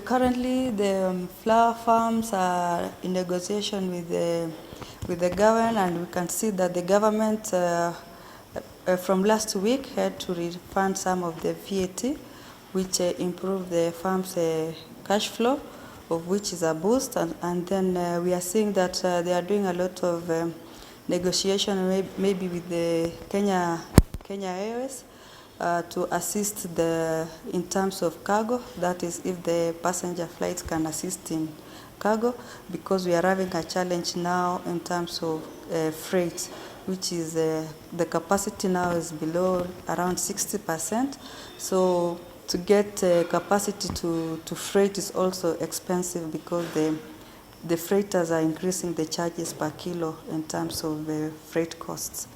Currently, the flower farms are in negotiation with the government, and we can see that the government from last week had to refund some of the VAT, which improved the farms' cash flow, of which is a boost. And then we are seeing that they are doing a lot of negotiation, maybe with the Kenya Airways, to assist in terms of cargo, that is if the passenger flights can assist in cargo, because we are having a challenge now in terms of freight, which is the capacity now is below around 60%. So to get capacity to freight is also expensive, because the freighters are increasing the charges per kilo in terms of freight costs.